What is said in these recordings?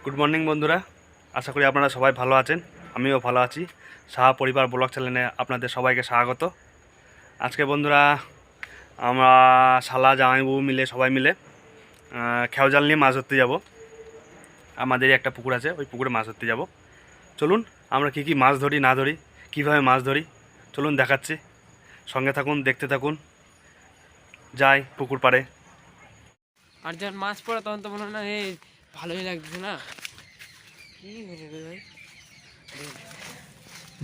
Good morning বন্ধুরা, আশা করি আপনারা সবাই ভালো আছেন। আমিও ভালো আছি। সাহা পরিবার ব্লগ চ্যানেলে আপনাদের সবাইকে স্বাগত। আজকে বন্ধুরা আমরা শালা জামাইবাবু মিলে সবাই মিলে খেওজাল নিয়ে মাছ ধরতে যাব। আমাদেরই একটা পুকুর আছে, ওই পুকুরে মাছ ধরতে যাব। চলুন আমরা কী মাছ ধরি না ধরি, কীভাবে মাছ ধরি চলুন দেখাচ্ছি। সঙ্গে থাকুন, দেখতে থাকুন। যাই পুকুর পাড়ে। আর যখন মাছ পড়ে তখন তো মনে হয় না এই ভালোই লাগছে না। কি হলো রে ভাই?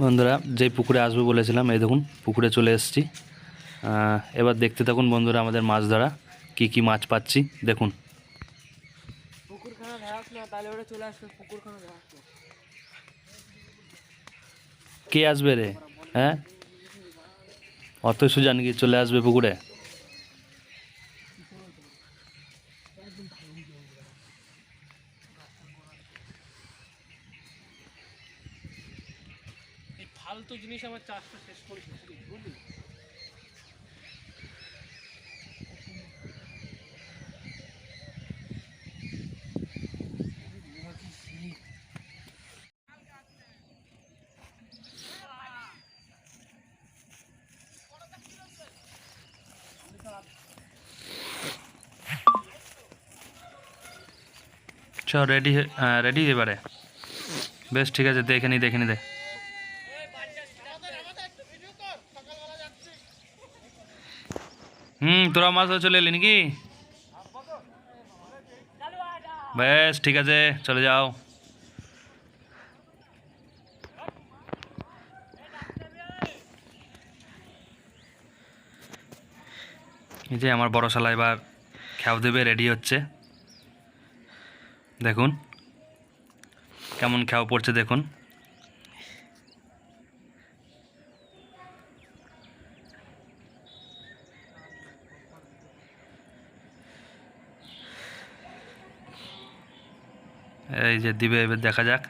বন্ধুরা যেই পুকুরে আসবো বলেছিলাম, এই দেখুন পুকুরে চলে এসেছি। এবার দেখতে থাকুন বন্ধুরা আমাদের মাছ ধরা, কি মাছ পাচ্ছি দেখুন। পুকুরখানা ধরাস না, তাহলে ওরা চলে আসবে। পুকুরখানা ধরাস না। কে আসবে রে? হ্যাঁ, অত সুজান কি চলে আসবে পুকুরে? এই ফালতু জিনিস আমার চাষটা শেষ করে বুঝলি। চ রেডি রেডি এবারে। বেশ ঠিক আছে, দেখে নি দে। তোরা মাছ ধরে চলে এলি নাকি? বেশ ঠিক আছে, চলে যাও। এই যে আমার বড় শালা এবার খেয়াও দেবে, রেডি হচ্ছে। দেখুন কেমন খেয়াও পড়ছে দেখুন। এই যে দিবে, এবার দেখা যাক।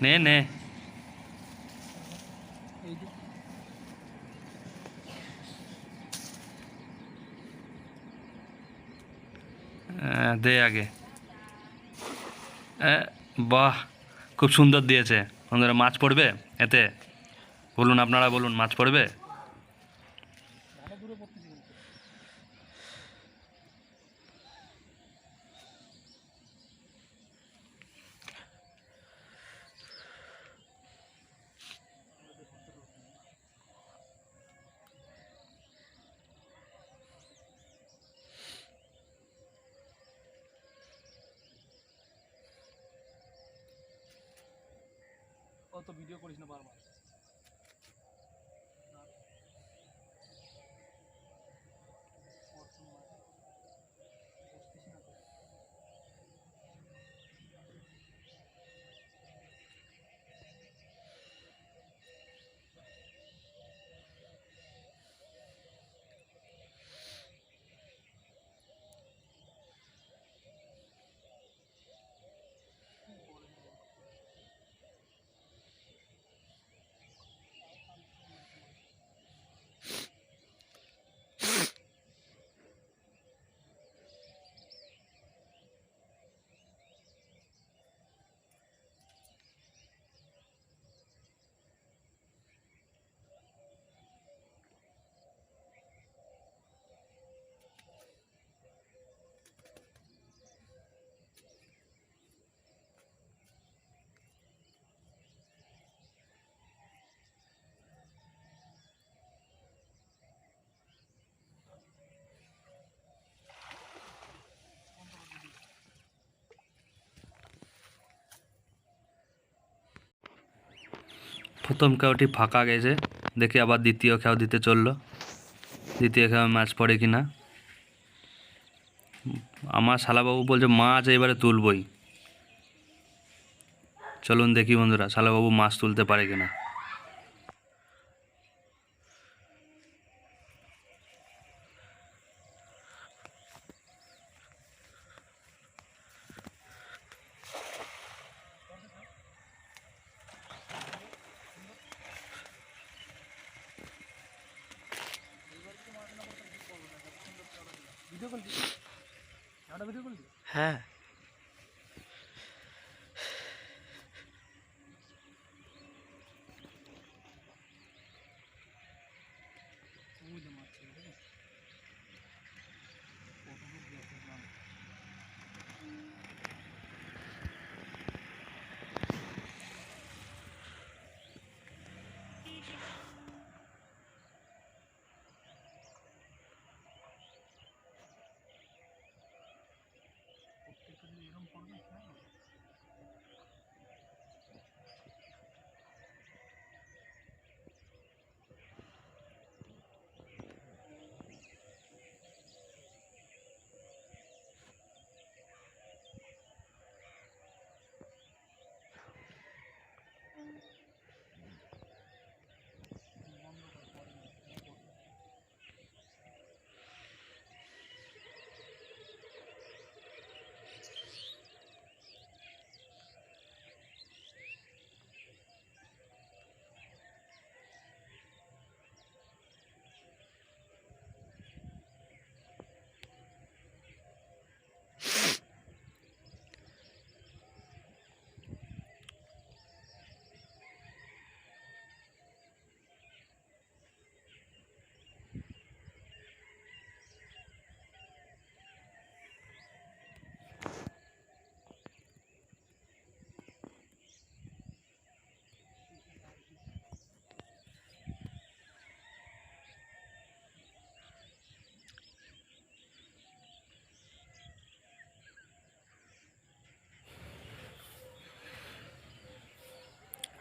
নে দে আগে। বাহ, খুব সুন্দর দিয়েছে। বন্ধুরা মাছ পড়বে এতে? বলুন, আপনারা বলুন, মাছ পড়বে? অত ভিডিও করিস না বারবার। প্রথম খেয়াওটি ফাঁকা গেছে, দেখে আবার দ্বিতীয় খেয়াও দিতে চললো। দ্বিতীয় খেয়াও মাছ পড়ে কিনা। আমার শালাবাবু বলছে মাছ এবারে তুলবই। চলুন দেখি বন্ধুরা শালাবাবু মাছ তুলতে পারে কিনা। হ্যাঁ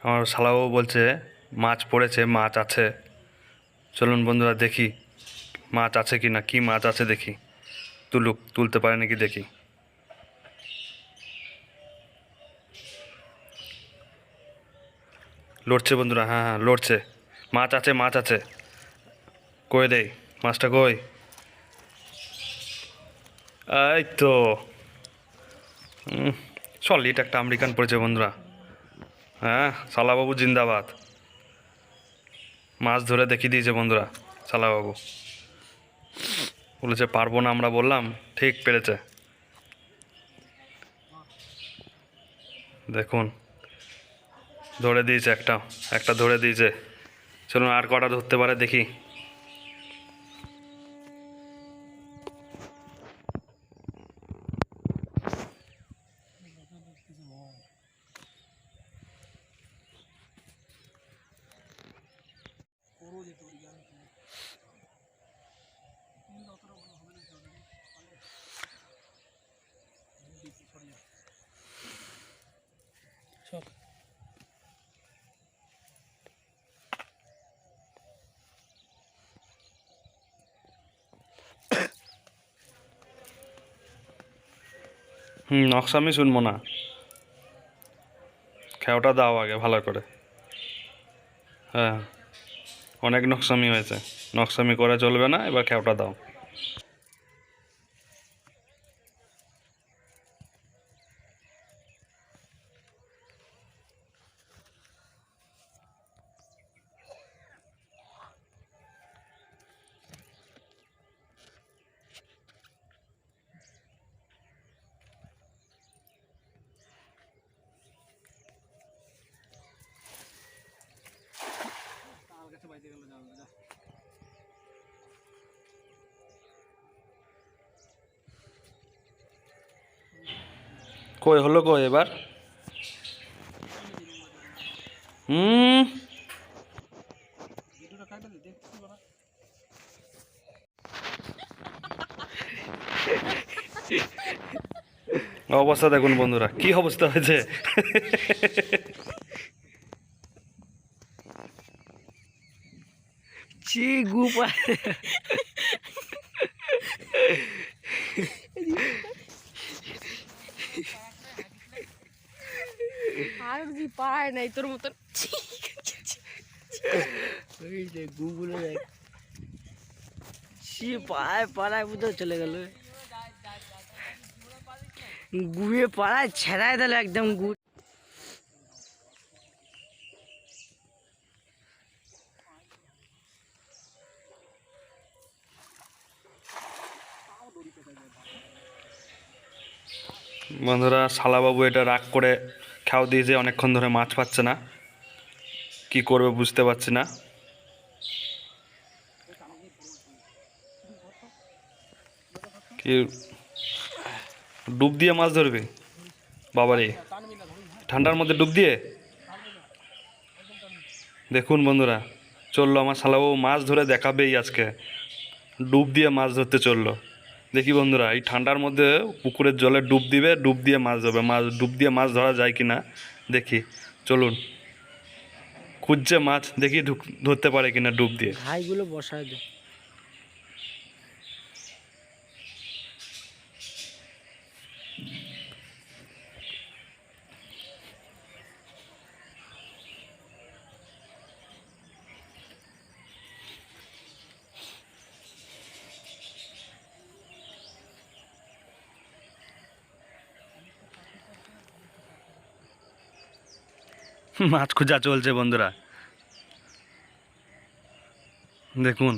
আমার শালাবাবু বলছে মাছ পড়েছে, মাছ আছে। চলুন বন্ধুরা দেখি মাছ আছে কি না, কি মাছ আছে দেখি। তুলতে পারে নাকি দেখি। লড়ছে বন্ধুরা, হ্যাঁ হ্যাঁ লড়ছে। মাছ আছে, মাছ আছে। কই দেই মাছটা, কই? এই তো সলিড একটা আমেরিকান পড়েছে বন্ধুরা। হ্যাঁ, শালাবাবু জিন্দাবাদ। মাছ ধরে দেখিয়ে দিয়েছে বন্ধুরা শালাবাবু। বলেছে পারবো না, আমরা বললাম ঠিক পেরেছে। দেখুন ধরে দিয়েছে, একটা ধরে দিয়েছে। চলুন আর কটা ধরতে পারে দেখি। নকশামি শুনবো না, খেওটা দাও আগে ভালো করে। হ্যাঁ, অনেক নকশামি হয়েছে, নকশামি করে চলবে না, এবার খেওটা দাও। কই হলো, কই এবার? হুম, অবস্থা দেখুন বন্ধুরা, কি অবস্থা হয়েছে। চি গুপা আর কি পায় নাই তোর মতন। ওই যে গুগুলো দেখ, সে পাড়ায় পাড়ায় বুঝতে চলে গেল। গুয়ে পাড়ায় ছেড়াই দিল একদম গু। বন্ধুরা শালাবাবু এটা রাগ করে খাও দিয়েছে, অনেকক্ষণ ধরে মাছ পাচ্ছে না, কি করবে বুঝতে পারছি না। কি ডুব দিয়ে মাছ ধরবে বাবারে, ঠান্ডার মধ্যে ডুব দিয়ে? দেখুন বন্ধুরা, চললো আমার শালাবাবু মাছ ধরে দেখাবেই আজকে, ডুব দিয়ে মাছ ধরতে চললো। দেখি বন্ধুরা এই ঠান্ডার মধ্যে পুকুরের জলে ডুব দিবে, ডুব দিয়ে মাছ ধরবে, ডুব দিয়ে মাছ ধরা যায় কি না দেখি, চলুন। খুঁজছে মাছ, দেখি ধরতে পারে কিনা ডুব দিয়ে। ঘাইগুলো বসায় দে। মাছ খোঁজা চলছে বন্ধুরা, দেখুন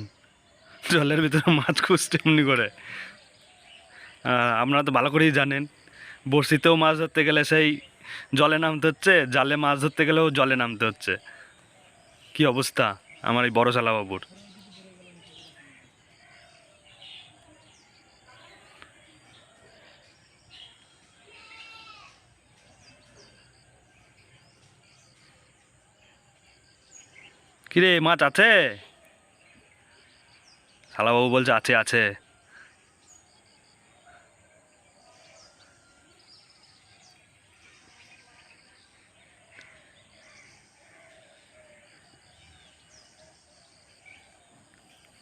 জলের ভিতরে মাছ খুঁজছে এমনি করে। আপনারা তো ভালো করেই জানেন, বড়শিতেও মাছ ধরতে গেলে সেই জলে নামতে হচ্ছে, জালে মাছ ধরতে গেলেও জলে নামতে হচ্ছে। কি অবস্থা আমার এই বড় শালাবাবুর। কিরে মাছ আছে? শালাবাবু বলছে আছে আছে।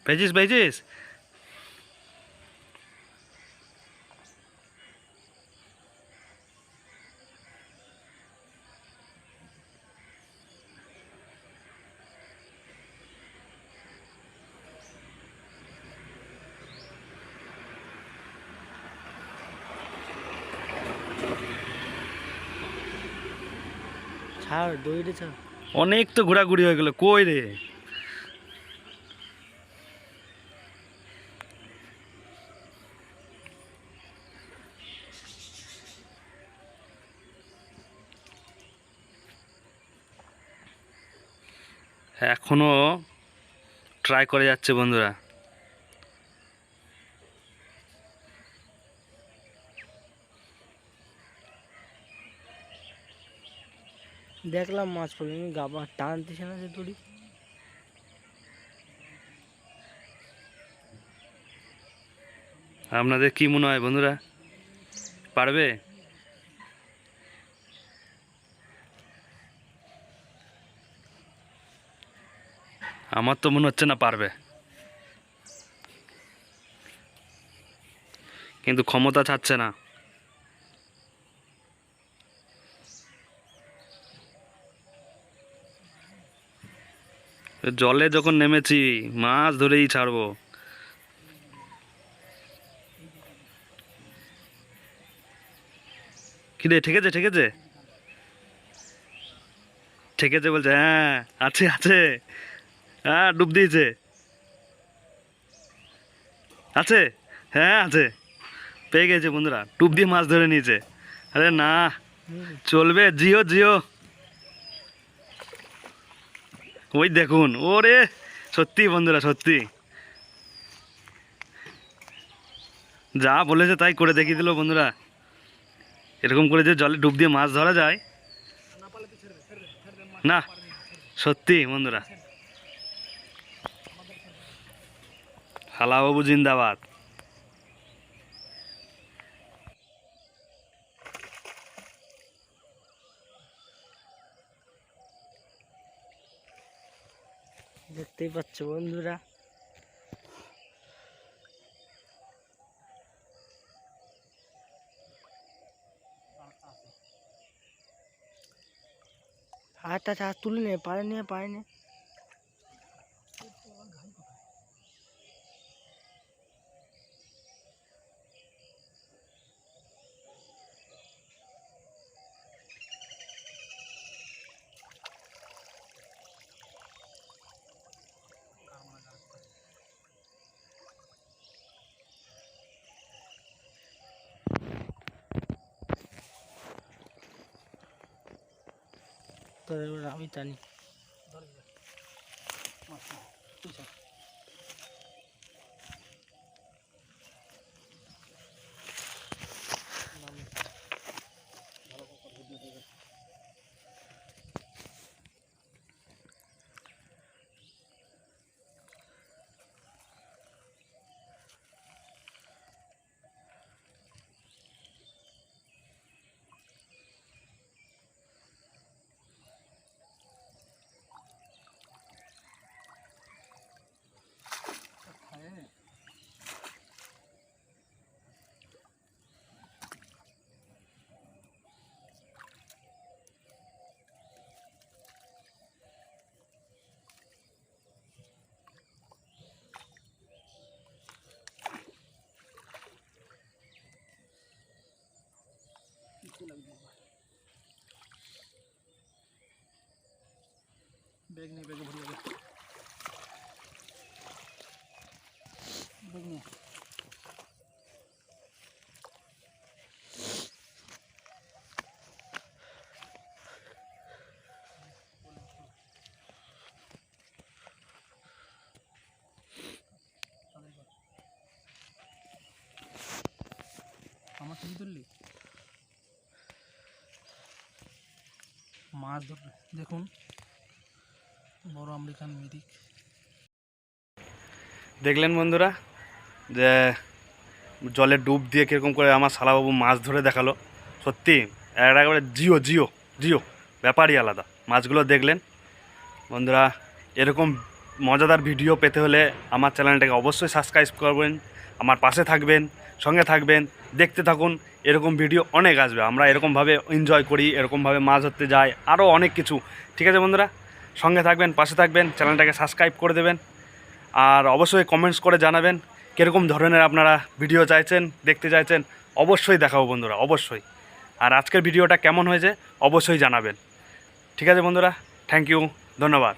পেয়েছিস পেয়েছিস? ছাড় দইরে ছাড়। অনেক তো ঘোরাঘুরি হয়ে গেল, কই রে? এখনো ট্রাই করে যাচ্ছে বন্ধুরা। দেখলাম মাছ পড়ে, আমি গাবা টানতেছে না যে দড়ি। আপনাদের কি মনে হয় বন্ধুরা, পারবে? আমার তো মনে হচ্ছে না পারবে, কিন্তু ক্ষমতা ছাড়ছে না। জলে যখন নেমেছি মাছ ধরেই ছাড়বো। কিরে ঠেকেছে ঠেকেছে ঠেকেছে বলছে, হ্যাঁ আছে আছে, হ্যাঁ ডুব দিয়েছে, আছে, হ্যাঁ আছে, পেয়ে গেছে বন্ধুরা, ডুব দিয়ে মাছ ধরে নিয়েছে। আরে না, চলবে, জিও জিও। ওই দেখুন, ওরে সত্যি বন্ধুরা, সত্যি যা বলেছে তাই করে দেখিয়ে দিল বন্ধুরা। এরকম করে যে জলে ডুব দিয়ে মাছ ধরা যায় না, সত্যি বন্ধুরা। শালাবাবু জিন্দাবাদ। দেখতেই পাচ্ছ বন্ধুরা, হাতটা হাত তুলে নে, পারে নিয়ে পারে নে। আমি টানি। बैग नहीं, बैग भर लगे बैग नहीं। আমার ছবি তুললি মাছ ধরবে দেখুন বড় আমেরিকান মিরিক। দেখলেন বন্ধুরা যে জলে ডুব দিয়ে কীরকম করে আমার শালাবাবু মাছ ধরে দেখালো। সত্যি একেবারে জিও জিও জিও, ব্যাপারই আলাদা। মাছগুলো দেখলেন বন্ধুরা। এরকম মজাদার ভিডিও পেতে হলে আমার চ্যানেলটাকে অবশ্যই সাবস্ক্রাইব করবেন, আমার পাশে থাকবেন, সঙ্গে থাকবেন, দেখতে থাকুন। এরকম ভিডিও অনেক আসবে। আমরা এরকমভাবে এনজয় করি, এরকমভাবে মাছ ধরতে যাই, আরও অনেক কিছু। ঠিক আছে বন্ধুরা, সঙ্গে থাকবেন, পাশে থাকবেন, চ্যানেলটাকে সাবস্ক্রাইব করে দেবেন। আর অবশ্যই কমেন্টস করে জানাবেন কীরকম ধরনের আপনারা ভিডিও চাইছেন, দেখতে চাইছেন। অবশ্যই দেখাবো বন্ধুরা, অবশ্যই। আর আজকের ভিডিওটা কেমন হয়েছে অবশ্যই জানাবেন। ঠিক আছে বন্ধুরা, থ্যাংক ইউ, ধন্যবাদ।